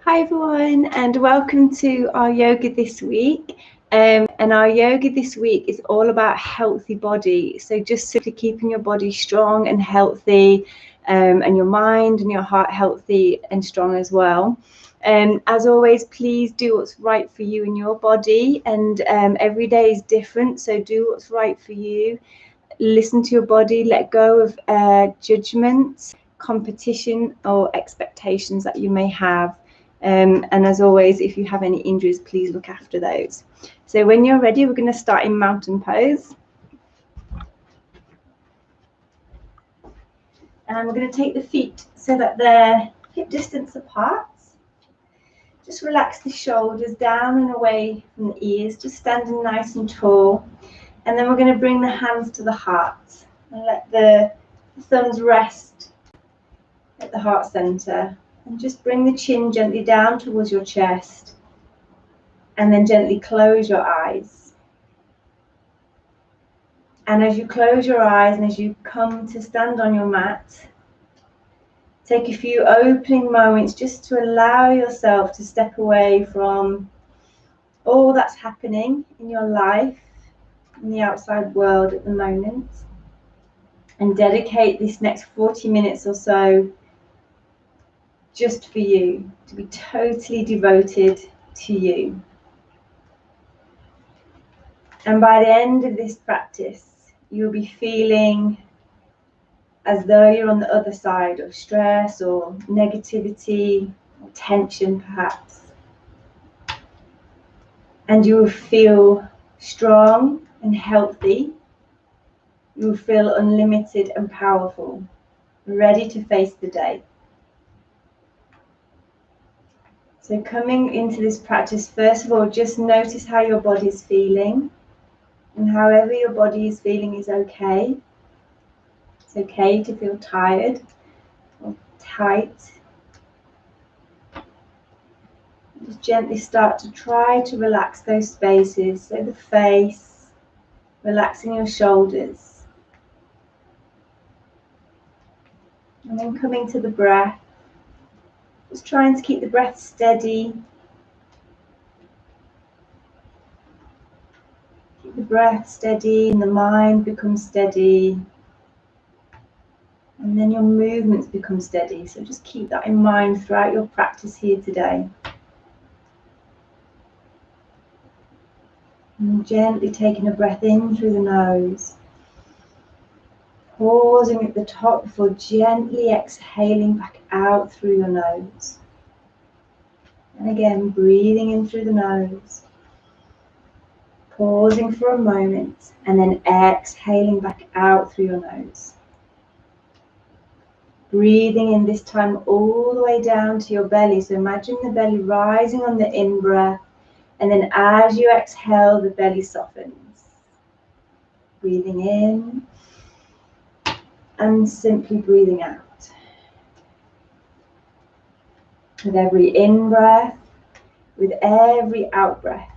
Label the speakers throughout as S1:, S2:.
S1: Hi everyone, and welcome to our yoga this week. And our yoga this week is all about healthy body. So just simply keeping your body strong and healthy, and your mind and your heart healthy and strong as well. As always, please do what's right for you and your body. And every day is different, so do what's right for you. Listen to your body. Let go of judgment, competition, or expectations that you may have. And as always, if you have any injuries, please look after those. So when you're ready, we're going to start in mountain pose. And we're going to take the feet so that they're hip distance apart. Just relax the shoulders down and away from the ears, just standing nice and tall. And then we're going to bring the hands to the heart and let the thumbs rest at the heart center. And just bring the chin gently down towards your chest. And then gently close your eyes. And as you close your eyes and as you come to stand on your mat, take a few opening moments just to allow yourself to step away from all that's happening in your life, in the outside world at the moment, and dedicate this next 40 minutes or so just for you, to be totally devoted to you. And by the end of this practice, you'll be feeling as though you're on the other side of stress or negativity or tension perhaps. And you will feel strong and healthy. You will feel unlimited and powerful, ready to face the day. So coming into this practice, first of all, just notice how your body is feeling. And however your body is feeling is okay. It's okay to feel tired or tight. Just gently start to try to relax those spaces. So the face, relaxing your shoulders. And then coming to the breath. Just trying to keep the breath steady. Keep the breath steady and the mind becomes steady. And then your movements become steady. So just keep that in mind throughout your practice here today. And gently taking a breath in through the nose. Pausing at the top before gently exhaling back out through your nose. And again, breathing in through the nose. Pausing for a moment and then exhaling back out through your nose. Breathing in this time all the way down to your belly. So imagine the belly rising on the in-breath, and then as you exhale, the belly softens. Breathing in and simply breathing out. With every in-breath, with every out-breath,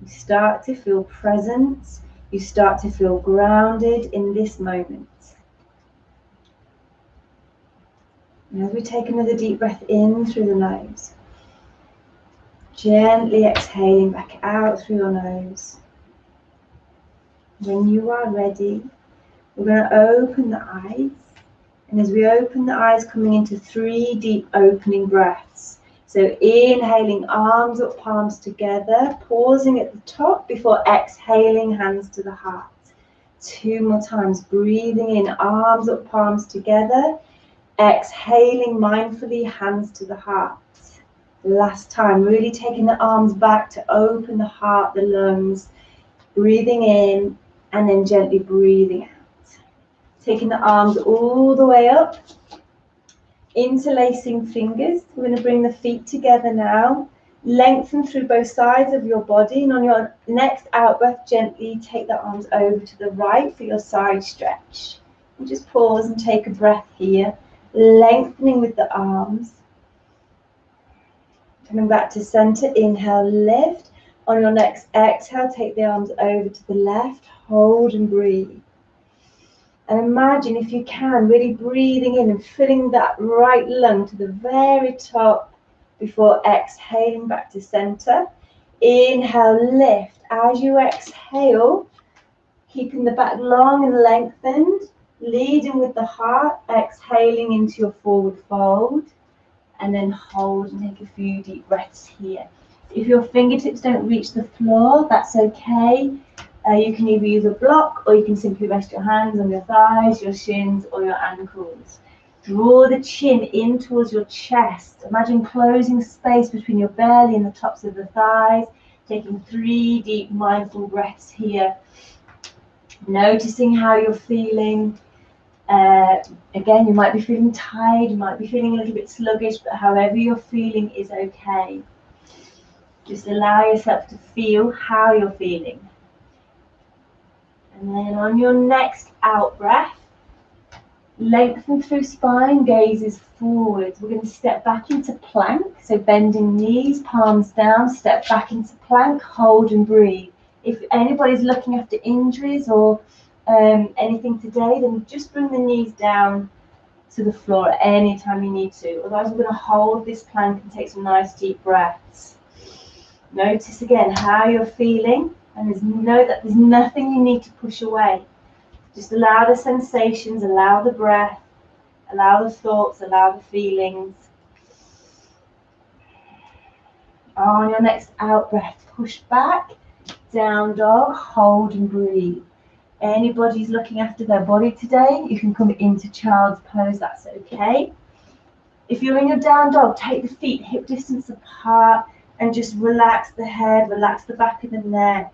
S1: you start to feel present, you start to feel grounded in this moment. And as we take another deep breath in through the nose, gently exhaling back out through your nose. When you are ready, we're going to open the eyes. And as we open the eyes, coming into 3 deep opening breaths. So inhaling, arms up, palms together, pausing at the top before exhaling, hands to the heart. 2 more times, breathing in, arms up, palms together, exhaling mindfully, hands to the heart. Last time, really taking the arms back to open the heart, the lungs, breathing in and then gently breathing out. Taking the arms all the way up, interlacing fingers. We're going to bring the feet together now. Lengthen through both sides of your body, and on your next out breath, gently take the arms over to the right for your side stretch. And just pause and take a breath here, lengthening with the arms. Coming back to center, inhale, lift. On your next exhale, take the arms over to the left, hold and breathe. And imagine, if you can, really breathing in and filling that right lung to the very top before exhaling back to center. Inhale, lift. As you exhale, keeping the back long and lengthened, leading with the heart, exhaling into your forward fold, and then hold and take a few deep breaths here. If your fingertips don't reach the floor, that's okay. You can either use a block, or you can simply rest your hands on your thighs, your shins, or your ankles. Draw the chin in towards your chest. Imagine closing space between your belly and the tops of the thighs. Taking 3 deep mindful breaths here. Noticing how you're feeling. Again, you might be feeling tired, you might be feeling a little bit sluggish, but however you're feeling is okay. Just allow yourself to feel how you're feeling. And then on your next out breath, lengthen through spine, gazes forward. We're going to step back into plank, so bending knees, palms down, step back into plank, hold and breathe. If anybody's looking after injuries or anything today, then just bring the knees down to the floor at any time you need to. Otherwise, we're going to hold this plank and take some nice deep breaths. Notice again how you're feeling, and know that there's nothing you need to push away. Just allow the sensations, allow the breath, allow the thoughts, allow the feelings. On your next out breath, push back, down dog, hold and breathe. Anybody's looking after their body today, you can come into child's pose, that's okay. If you're in your down dog, take the feet hip distance apart and just relax the head, relax the back of the neck.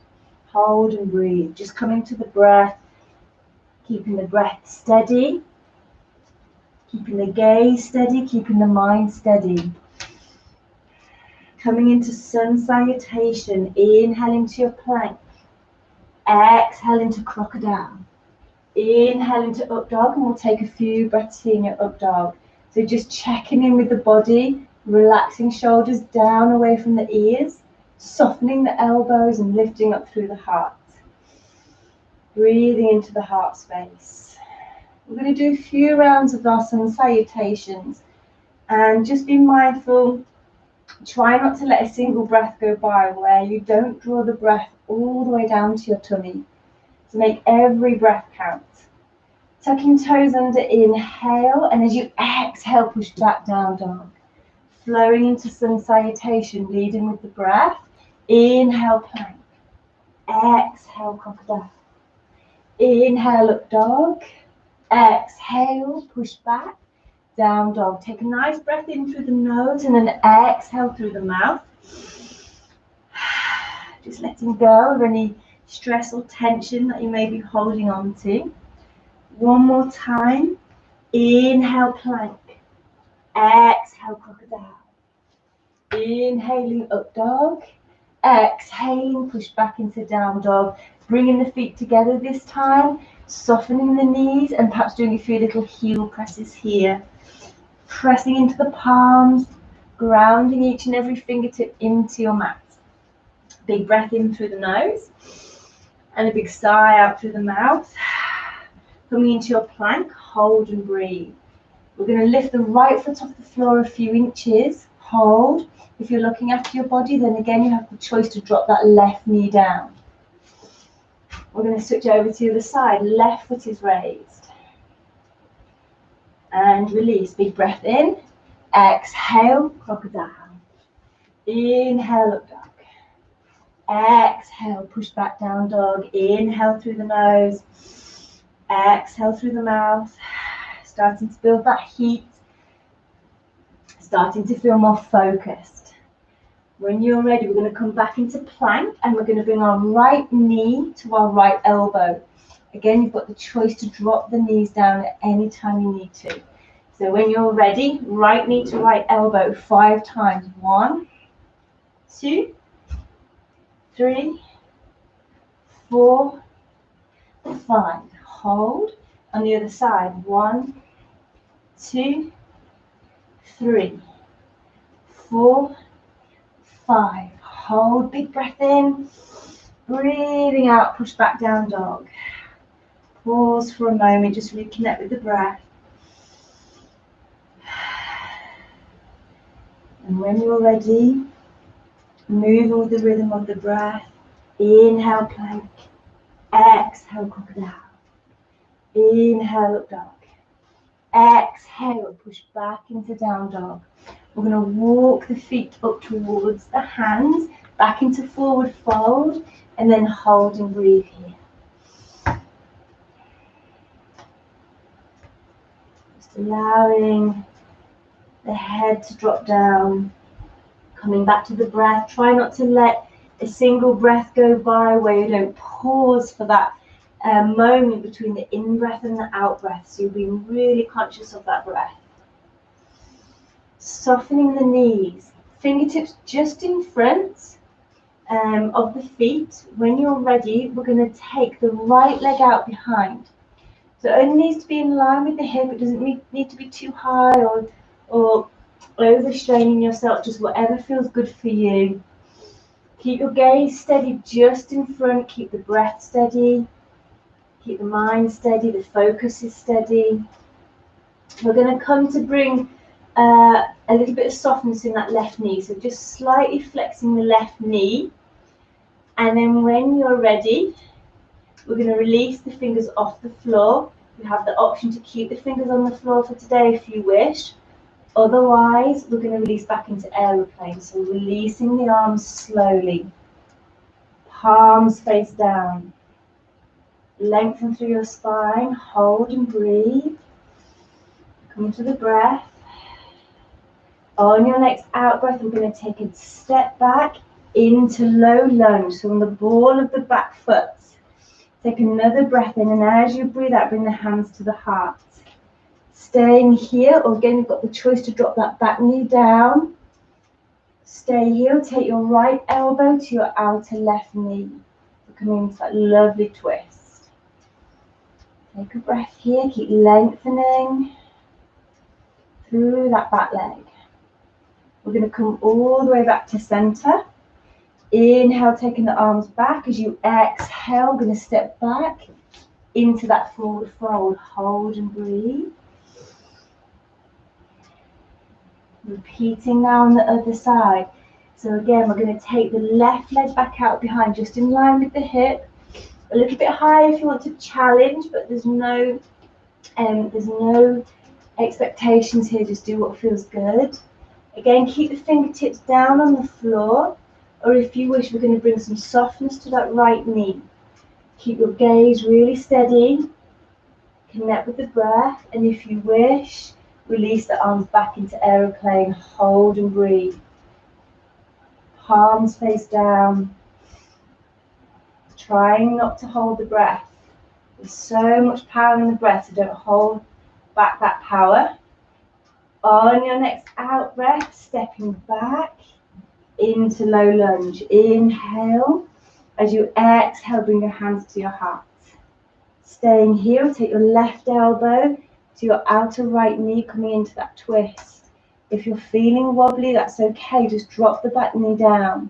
S1: Hold and breathe. Just coming to the breath, keeping the breath steady, keeping the gaze steady, keeping the mind steady. Coming into sun salutation, inhale into your plank. Exhale into crocodile. Inhale into up dog, and we'll take a few breaths here in your up dog. So just checking in with the body, relaxing shoulders down away from the ears, softening the elbows and lifting up through the heart. Breathing into the heart space. We're going to do a few rounds of our sun salutations, and just be mindful. Try not to let a single breath go by where you don't draw the breath all the way down to your tummy. So make every breath count. Tucking toes under, inhale, and as you exhale, push back down dog. Flowing into sun salutation, leading with the breath. Inhale, plank. Exhale, crocodile. Inhale, up dog. Exhale, push back. Down dog. Take a nice breath in through the nose and then exhale through the mouth. Just letting go of any stress or tension that you may be holding on to. One more time. Inhale, plank. Exhale, crocodile. Inhaling, up dog. Exhaling, push back into down dog. Bringing the feet together this time. Softening the knees and perhaps doing a few little heel presses here. Pressing into the palms, grounding each and every fingertip into your mat. Big breath in through the nose and a big sigh out through the mouth. Coming into your plank, hold and breathe. We're going to lift the right foot off the floor a few inches, hold. If you're looking after your body, then again you have the choice to drop that left knee down. We're going to switch over to the other side, left foot is raised. And release, big breath in, exhale, crocodile. Inhale, up dog. Exhale, push back down dog. Inhale through the nose, exhale through the mouth. Starting to build that heat, starting to feel more focused. When you're ready, we're going to come back into plank and we're going to bring our right knee to our right elbow. Again, you've got the choice to drop the knees down at any time you need to. So when you're ready, right knee to right elbow 5 times. 1, 2, 3, 4, 5. Hold. On the other side. 1, 2, 3, 4, 5. Hold. Big breath in. Breathing out. Push back down dog. Pause for a moment, just reconnect with the breath. And when you're ready, move with the rhythm of the breath. Inhale, plank. Exhale, crocodile. Inhale, up dog. Exhale, push back into down dog. We're going to walk the feet up towards the hands, back into forward fold, and then hold and breathe here. Just allowing the head to drop down, coming back to the breath. Try not to let a single breath go by where you don't pause for that moment between the in-breath and the out-breath. So you're being really conscious of that breath. Softening the knees, fingertips just in front of the feet. When you're ready, we're going to take the right leg out behind. So it only needs to be in line with the hip. It doesn't need to be too high or overstraining yourself, just whatever feels good for you. Keep your gaze steady just in front. Keep the breath steady. Keep the mind steady. The focus is steady. We're going to come to bring a little bit of softness in that left knee. So just slightly flexing the left knee. And then when you're ready, we're going to release the fingers off the floor. You have the option to keep the fingers on the floor for today if you wish. Otherwise, we're going to release back into aeroplane. So releasing the arms slowly. Palms face down. Lengthen through your spine. Hold and breathe. Come to the breath. On your next out breath, we're going to take a step back into low lunge. So on the ball of the back foot. Take another breath in, and as you breathe out, bring the hands to the heart. Staying here, or again, you've got the choice to drop that back knee down. Stay here, take your right elbow to your outer left knee. So coming into that lovely twist. Take a breath here, keep lengthening through that back leg. We're going to come all the way back to center. Inhale, taking the arms back. As you exhale, going to step back into that forward fold. Hold and breathe. Repeating now on the other side. So again, we're going to take the left leg back out behind, just in line with the hip. A little bit higher if you want to challenge, but there's no expectations here. Just do what feels good. Again, keep the fingertips down on the floor. Or if you wish, we're going to bring some softness to that right knee. Keep your gaze really steady. Connect with the breath. And if you wish, release the arms back into aeroplane. Hold and breathe. Palms face down. Trying not to hold the breath. There's so much power in the breath, so don't hold back that power. On your next out breath, stepping back into low lunge. Inhale. As you exhale, bring your hands to your heart. Staying here, take your left elbow to your outer right knee, coming into that twist. If you're feeling wobbly, that's okay. Just drop the back knee down.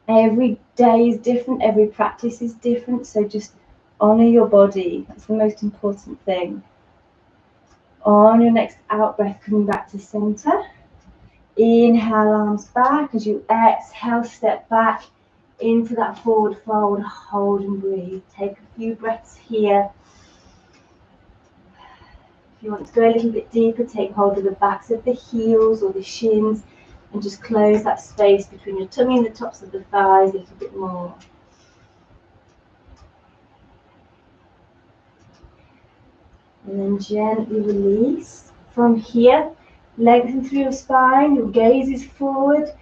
S1: Every day is different. Every practice is different. So just honor your body. That's the most important thing. On your next out breath, coming back to center. Inhale, arms back. As you exhale, step back into that forward fold. Hold and breathe. Take a few breaths here. If you want to go a little bit deeper, take hold of the backs of the heels or the shins and just close that space between your tummy and the tops of the thighs a little bit more. And then gently release. From here, lengthen through your spine, your gaze is forward.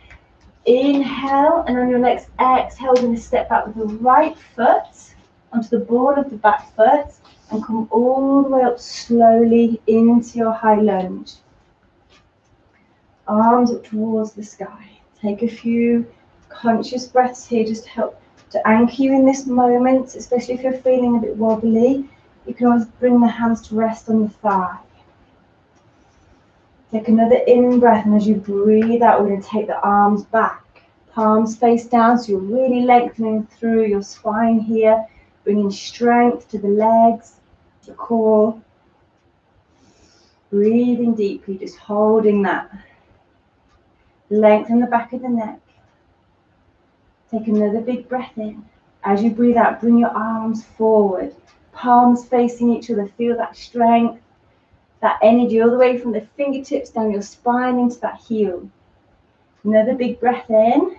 S1: Inhale, and on your next exhale, we're going to step back with the right foot onto the ball of the back foot and come all the way up slowly into your high lunge. Arms up towards the sky. Take a few conscious breaths here just to help to anchor you in this moment, especially if you're feeling a bit wobbly. You can always bring the hands to rest on the thigh. Take another in breath, and as you breathe out, we're going to take the arms back. Palms face down, so you're really lengthening through your spine here, bringing strength to the legs, the core. Breathing deeply, just holding that. Lengthen the back of the neck. Take another big breath in. As you breathe out, bring your arms forward. Palms facing each other. Feel that strength, that energy all the way from the fingertips down your spine into that heel. Another big breath in.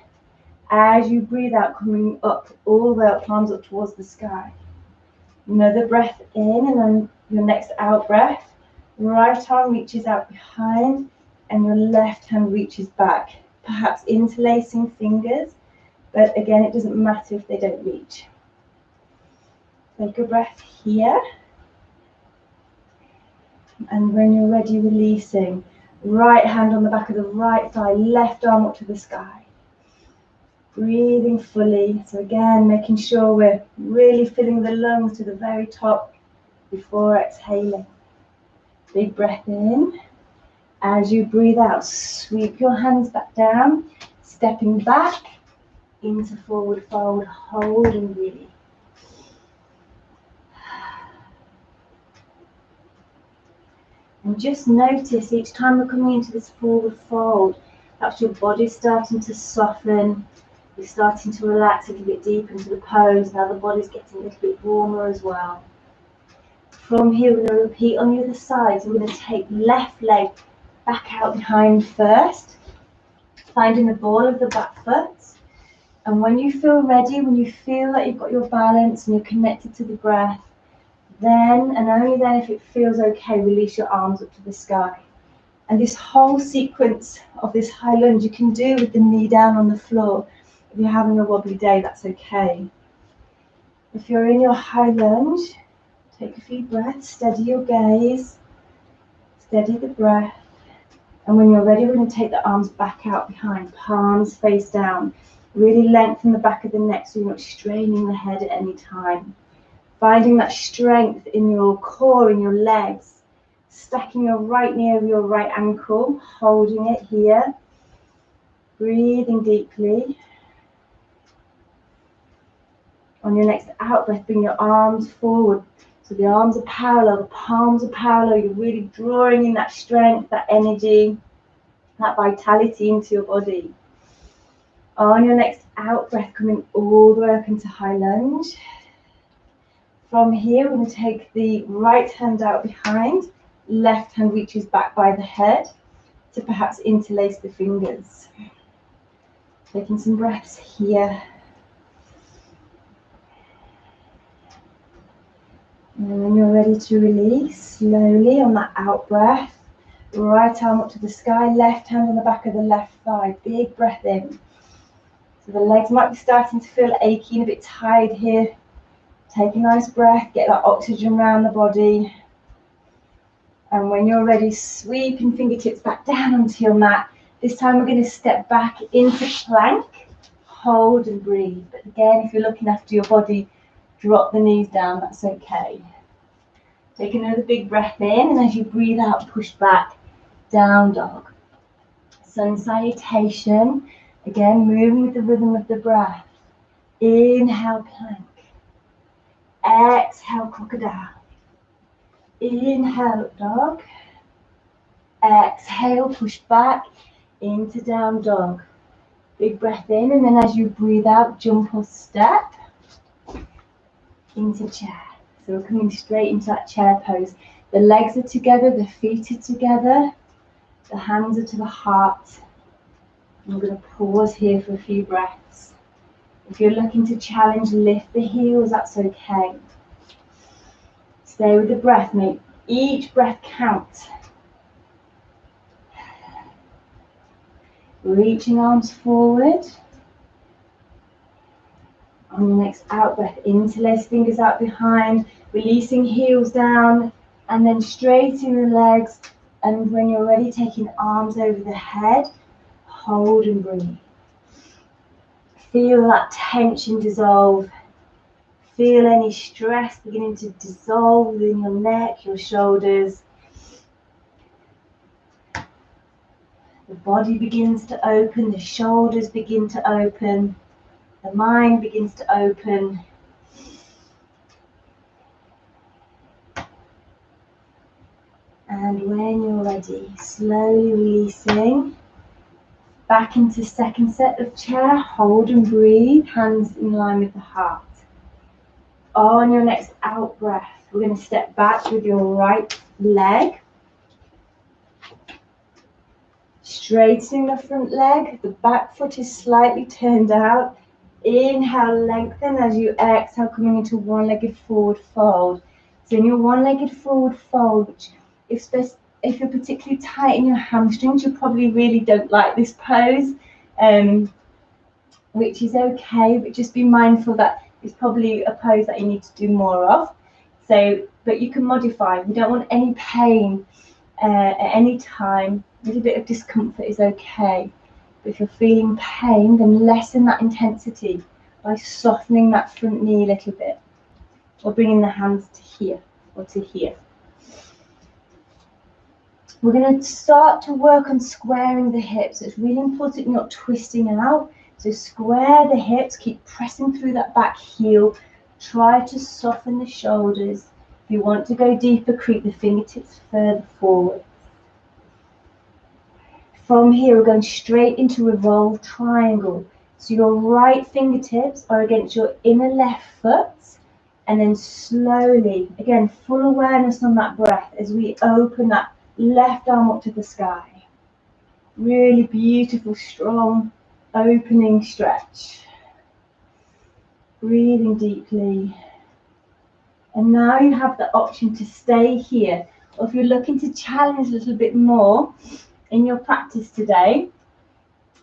S1: As you breathe out, coming up, all the way up, palms up towards the sky. Another breath in, and then your next out breath. Right arm reaches out behind, and your left hand reaches back. Perhaps interlacing fingers, but again, it doesn't matter if they don't reach. Take a breath here. And when you're ready, releasing. Right hand on the back of the right thigh, left arm up to the sky. Breathing fully. So again, making sure we're really filling the lungs to the very top before exhaling. Big breath in. As you breathe out, sweep your hands back down, stepping back into forward fold, hold and breathe. And just notice each time we're coming into this forward fold, that's your body starting to soften. You're starting to relax a little bit deeper into the pose. Now the body's getting a little bit warmer as well. From here, we're going to repeat on the other side. So we're going to take left leg back out behind first, finding the ball of the back foot. And when you feel ready, when you feel that you've got your balance and you're connected to the breath, then, and only then if it feels okay, release your arms up to the sky. And this whole sequence of this high lunge you can do with the knee down on the floor. If you're having a wobbly day, that's okay. If you're in your high lunge, take a few breaths, steady your gaze, steady the breath. And when you're ready, we're going to take the arms back out behind, palms face down. Really lengthen the back of the neck so you're not straining the head at any time. Finding that strength in your core, in your legs. Stacking your right knee over your right ankle, holding it here. Breathing deeply. On your next out breath, bring your arms forward. So the arms are parallel, the palms are parallel. You're really drawing in that strength, that energy, that vitality into your body. On your next out breath, coming all the way up into high lunge. From here, we're going to take the right hand out behind. Left hand reaches back by the head to perhaps interlace the fingers. Taking some breaths here. And when you're ready to release, slowly on that out breath, right arm up to the sky, left hand on the back of the left thigh. Big breath in. So the legs might be starting to feel achy and a bit tired here. Take a nice breath, get that oxygen around the body. And when you're ready, sweeping fingertips back down onto your mat. This time we're going to step back into plank, hold and breathe. But again, if you're looking after your body, drop the knees down, that's okay. Take another big breath in, and as you breathe out, push back, down dog. Sun salutation, again, moving with the rhythm of the breath. Inhale, plank. Exhale, crocodile. Inhale, up dog. Exhale, push back into down dog. Big breath in, and then as you breathe out, jump or step into chair. So we're coming straight into that chair pose. The legs are together, the feet are together, the hands are to the heart. And we're going to pause here for a few breaths. If you're looking to challenge, lift the heels, that's okay. Stay with the breath, make each breath count. Reaching arms forward. On your next out breath, interlace fingers out behind, releasing heels down, and then straightening the legs. And when you're ready, taking arms over the head, hold and breathe. Feel that tension dissolve. Feel any stress beginning to dissolve within your neck, your shoulders. The body begins to open, the shoulders begin to open, the mind begins to open. And when you're ready, slowly releasing. Back into second set of chair, hold and breathe, hands in line with the heart. On your next out breath, we're going to step back with your right leg. Straightening the front leg, the back foot is slightly turned out. Inhale, lengthen as you exhale, coming into one-legged forward fold. So in your one-legged forward fold, which if you're particularly tight in your hamstrings, you probably really don't like this pose, which is okay, but just be mindful that it's probably a pose that you need to do more of. So, but you can modify. We don't want any pain at any time. A little bit of discomfort is okay. But if you're feeling pain, then lessen that intensity by softening that front knee a little bit, or bringing the hands to here or to here. We're going to start to work on squaring the hips. It's really important you're not twisting out. So square the hips, keep pressing through that back heel. Try to soften the shoulders. If you want to go deeper, creep the fingertips further forward. From here, we're going straight into revolve triangle. So your right fingertips are against your inner left foot. And then slowly, again, full awareness on that breath as we open that left arm up to the sky. Really beautiful, strong, opening stretch. Breathing deeply. And now you have the option to stay here. Or if you're looking to challenge a little bit more in your practice today,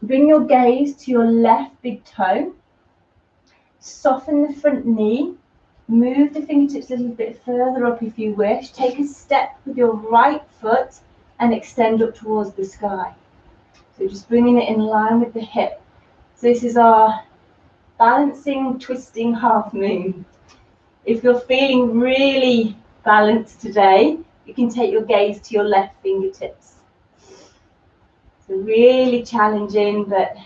S1: bring your gaze to your left big toe. Soften the front knee. Move the fingertips a little bit further up if you wish. Take a step with your right foot and extend up towards the sky. So just bringing it in line with the hip. So this is our balancing, twisting half moon. If you're feeling really balanced today, you can take your gaze to your left fingertips. So really challenging, but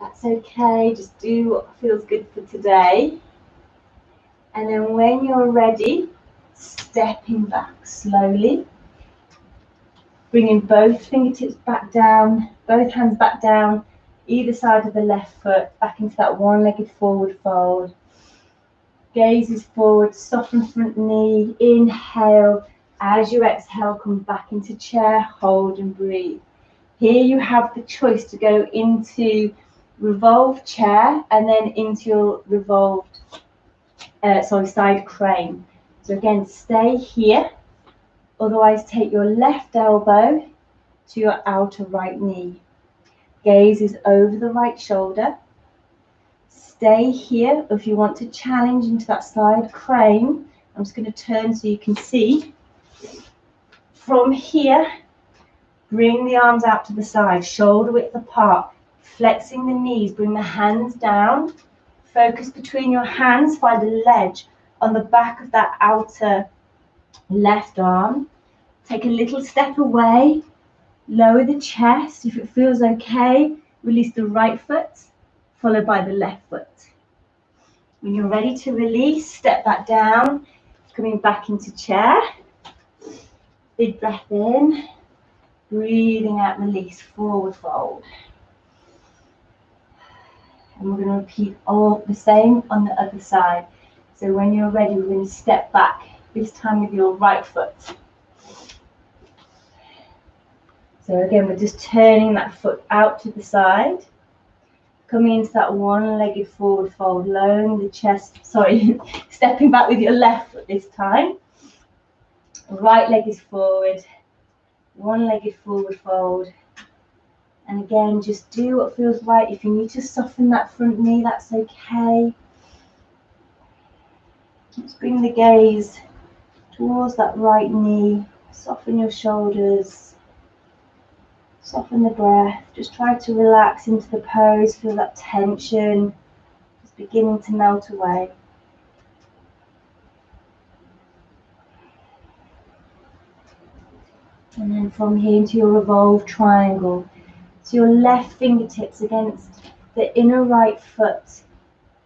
S1: that's okay. Just do what feels good for today. And then when you're ready, stepping back slowly. Bringing both fingertips back down, both hands back down, either side of the left foot, back into that one-legged forward fold. Gaze is forward, soften front knee, inhale. As you exhale, come back into chair, hold and breathe. Here you have the choice to go into revolved chair and then into your revolved, side crane. So again, stay here. Otherwise, take your left elbow to your outer right knee. Gaze is over the right shoulder. Stay here. If you want to challenge into that side crane, I'm just going to turn so you can see. From here, bring the arms out to the side, shoulder width apart, flexing the knees, bring the hands down. Focus between your hands, find a ledge on the back of that outer left arm. Take a little step away, lower the chest. If it feels okay, release the right foot, followed by the left foot. When you're ready to release, step back down, coming back into chair. Big breath in, breathing out, release, forward fold. And we're going to repeat all the same on the other side. So when you're ready, we're going to step back, this time with your right foot. So again, we're just turning that foot out to the side, coming into that one-legged forward fold, lowering the chest, stepping back with your left foot this time. Right leg is forward, one-legged forward fold. And again, just do what feels right. If you need to soften that front knee, that's okay. Just bring the gaze towards that right knee, soften your shoulders. Soften the breath, just try to relax into the pose, feel that tension just beginning to melt away. And then from here into your revolve triangle. So your left fingertips against the inner right foot,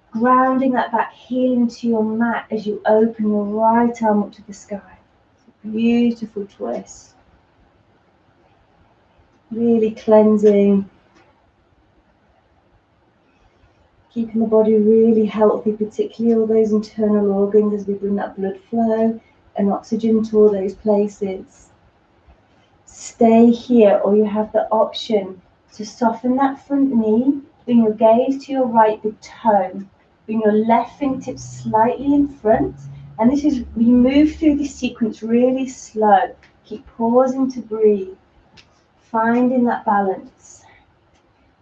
S1: grounding that back heel into your mat as you open your right arm up to the sky. It's a beautiful twist. Really cleansing, keeping the body really healthy, particularly all those internal organs as we bring that blood flow and oxygen to all those places. Stay here, or you have the option to soften that front knee, bring your gaze to your right big toe, bring your left fingertips slightly in front, and this is, we move through this sequence really slow. Keep pausing to breathe, finding that balance.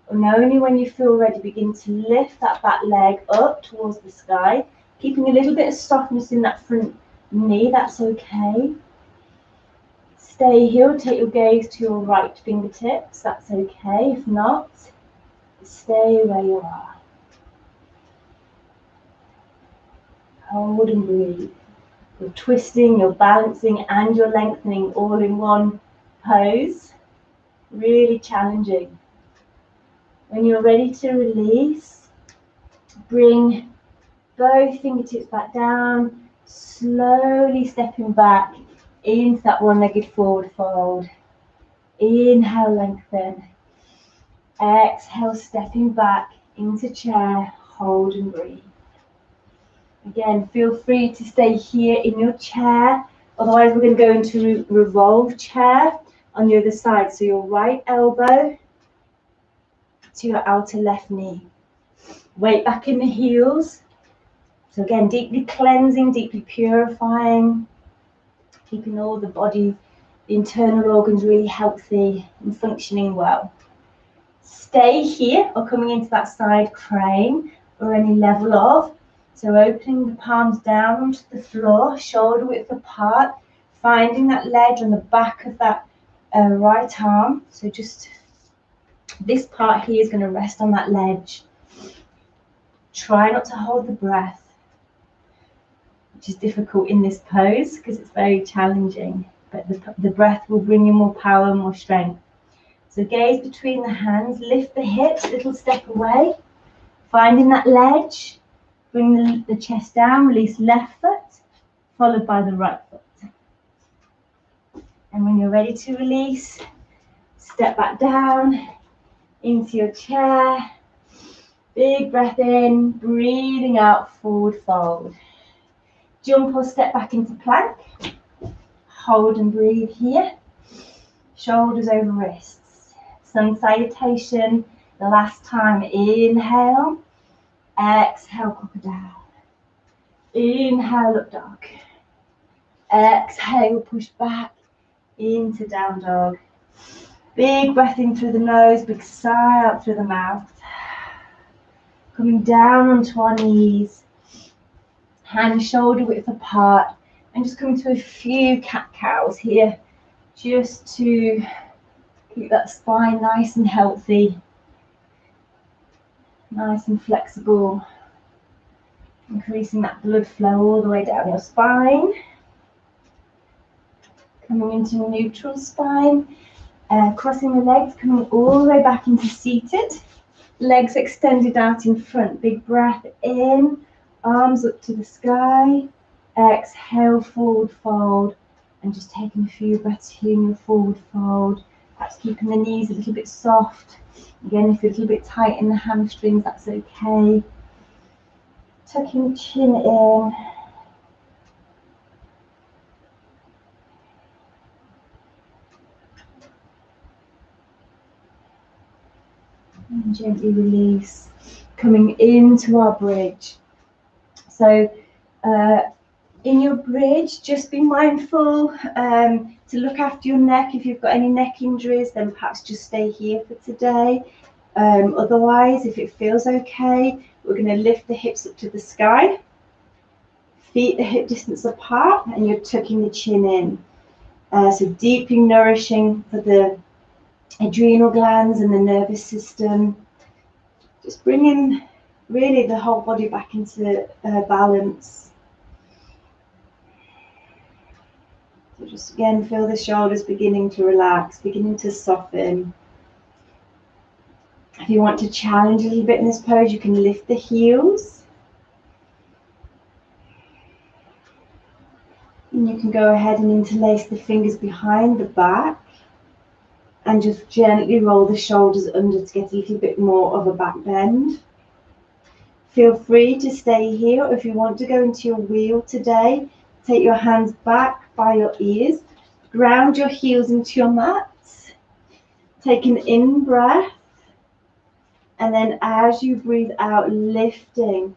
S1: And only when you feel ready, begin to lift that back leg up towards the sky, keeping a little bit of softness in that front knee, that's okay. Stay here, take your gaze to your right fingertips, that's okay. If not, stay where you are. Hold and breathe. You're twisting, you're balancing, and you're lengthening all in one pose. Really challenging. When you're ready to release, bring both fingertips back down, slowly stepping back into that one-legged forward fold. Inhale, lengthen. Exhale, stepping back into chair, hold and breathe. Again, feel free to stay here in your chair. Otherwise, we're going to go into revolve chair on the other side. So your right elbow to your outer left knee. Weight back in the heels. So again, deeply cleansing, deeply purifying, keeping all the body, the internal organs really healthy and functioning well. Stay here or coming into that side crane or any level of. So opening the palms down onto the floor, shoulder width apart, finding that ledge on the back of that right arm. So just this part here is going to rest on that ledge. Try not to hold the breath, which is difficult in this pose because it's very challenging, but the breath will bring you more power and more strength. So gaze between the hands, lift the hips, little step away, finding that ledge. Bring the chest down, release left foot, followed by the right foot. And when you're ready to release, step back down into your chair. Big breath in, breathing out, forward fold. Jump or step back into plank. Hold and breathe here. Shoulders over wrists. Sun salutation. The last time, inhale. Exhale, crocodile. Inhale, up dog. Exhale, push back into down dog. Big breath in through the nose, big sigh out through the mouth. Coming down onto our knees. Hands shoulder width apart. And just coming to a few cat-cows here. Just to keep that spine nice and healthy. Nice and flexible. Increasing that blood flow all the way down your spine. Coming into neutral spine. Crossing the legs, coming all the way back into seated. Legs extended out in front. Big breath in. Arms up to the sky. Exhale, forward fold. And just taking a few breaths here in your forward fold. Perhaps keeping the knees a little bit soft. Again, if you're a little bit tight in the hamstrings, that's okay. Tucking the chin in. And gently release. Coming into our bridge. So in your bridge, just be mindful to look after your neck. If you've got any neck injuries, then perhaps just stay here for today. Otherwise, if it feels okay, we're going to lift the hips up to the sky. Feet the hip distance apart, and you're tucking the chin in. So deeply nourishing for the adrenal glands and the nervous system. Just bringing really the whole body back into balance. So just again, feel the shoulders beginning to relax, beginning to soften. If you want to challenge a little bit in this pose, you can lift the heels. And you can go ahead and interlace the fingers behind the back. And just gently roll the shoulders under to get a little bit more of a back bend. Feel free to stay here, or if you want to go into your wheel today, take your hands back by your ears, ground your heels into your mat, take an in breath, and then as you breathe out, lifting,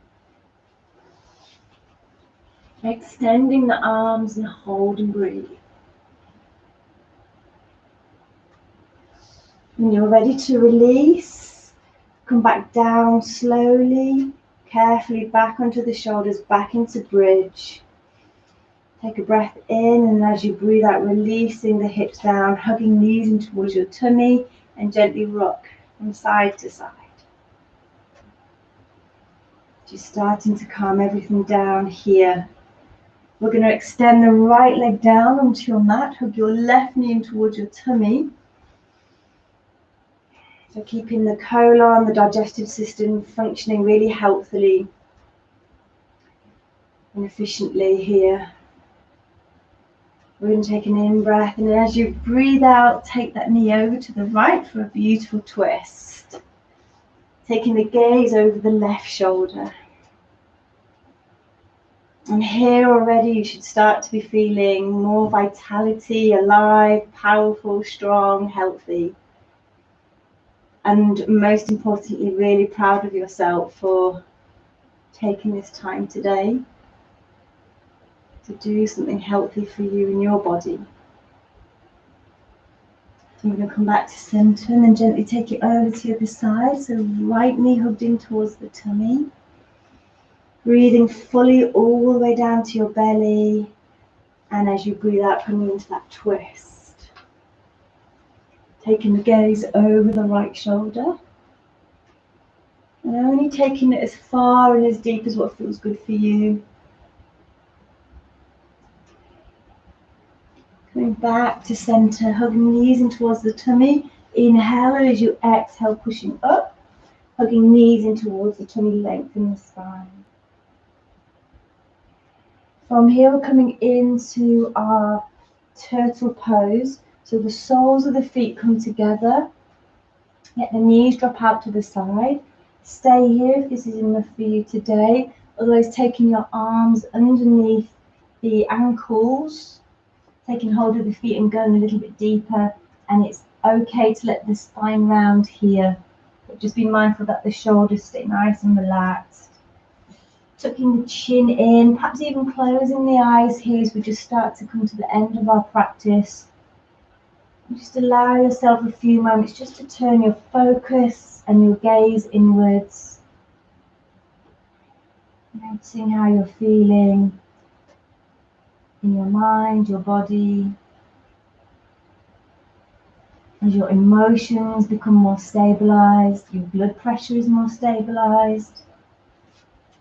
S1: extending the arms and hold and breathe. When you're ready to release, come back down slowly, carefully back onto the shoulders, back into bridge. Take a breath in, and as you breathe out, releasing the hips down, hugging knees in towards your tummy, and gently rock from side to side. Just starting to calm everything down here. We're going to extend the right leg down onto your mat, hug your left knee in towards your tummy. So keeping the colon, the digestive system functioning really healthily and efficiently here. We're going to take an in breath, and as you breathe out, take that knee over to the right for a beautiful twist. Taking the gaze over the left shoulder. And here already you should start to be feeling more vitality, alive, powerful, strong, healthy. And most importantly, really proud of yourself for taking this time today to do something healthy for you and your body. So we're going to come back to center and then gently take it over to the other side. So right knee hugged in towards the tummy. Breathing fully all the way down to your belly. And as you breathe out, coming into that twist. Taking the gaze over the right shoulder. And only taking it as far and as deep as what feels good for you. Coming back to center, hugging knees in towards the tummy. Inhale, and as you exhale, pushing up. Hugging knees in towards the tummy, lengthen the spine. From here, we're coming into our turtle pose. So the soles of the feet come together. Let the knees drop out to the side. Stay here if this is enough for you today. Otherwise, taking your arms underneath the ankles, taking hold of the feet and going a little bit deeper. And it's okay to let the spine round here. But just be mindful that the shoulders stay nice and relaxed. Tucking the chin in, perhaps even closing the eyes here as we just start to come to the end of our practice. Just allow yourself a few moments just to turn your focus and your gaze inwards. Noticing how you're feeling in your mind, your body. As your emotions become more stabilized, your blood pressure is more stabilized,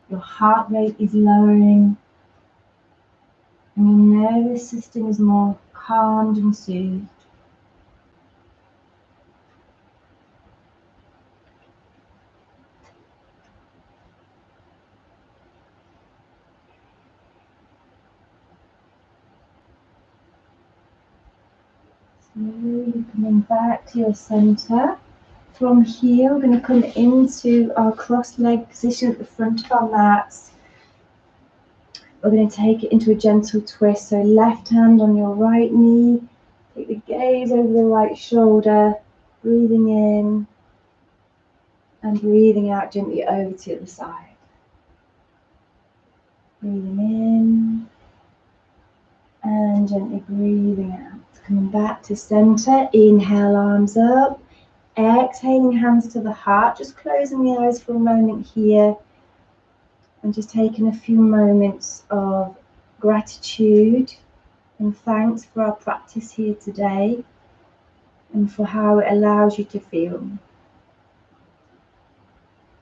S1: your heart rate is lowering, and your nervous system is more calmed and soothed. Slowly coming back to your center. From here, we're going to come into our cross-leg position at the front of our mats. We're going to take it into a gentle twist. So left hand on your right knee. Take the gaze over the right shoulder. Breathing in and breathing out gently over to the other side. Breathing in and gently breathing out. Coming back to center. Inhale, arms up. Exhaling, hands to the heart. Just closing the eyes for a moment here. And just taking a few moments of gratitude and thanks for our practice here today and for how it allows you to feel.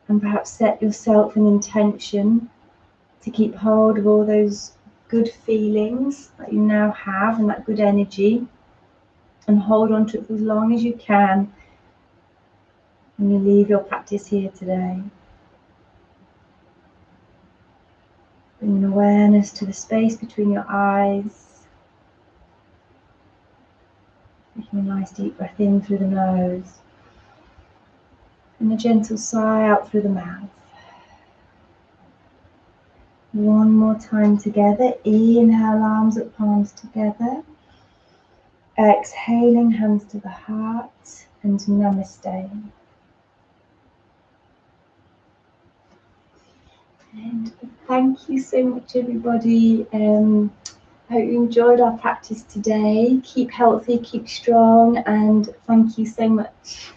S1: And perhaps set yourself an intention to keep hold of all those good feelings that you now have and that good energy, and hold on to it for as long as you can when you leave your practice here today. Bringing awareness to the space between your eyes. Taking a nice deep breath in through the nose. And a gentle sigh out through the mouth. One more time together. Inhale, arms at palms together. Exhaling, hands to the heart, and Namaste. And thank you so much, everybody. I hope you enjoyed our practice today. Keep healthy, keep strong, and thank you so much.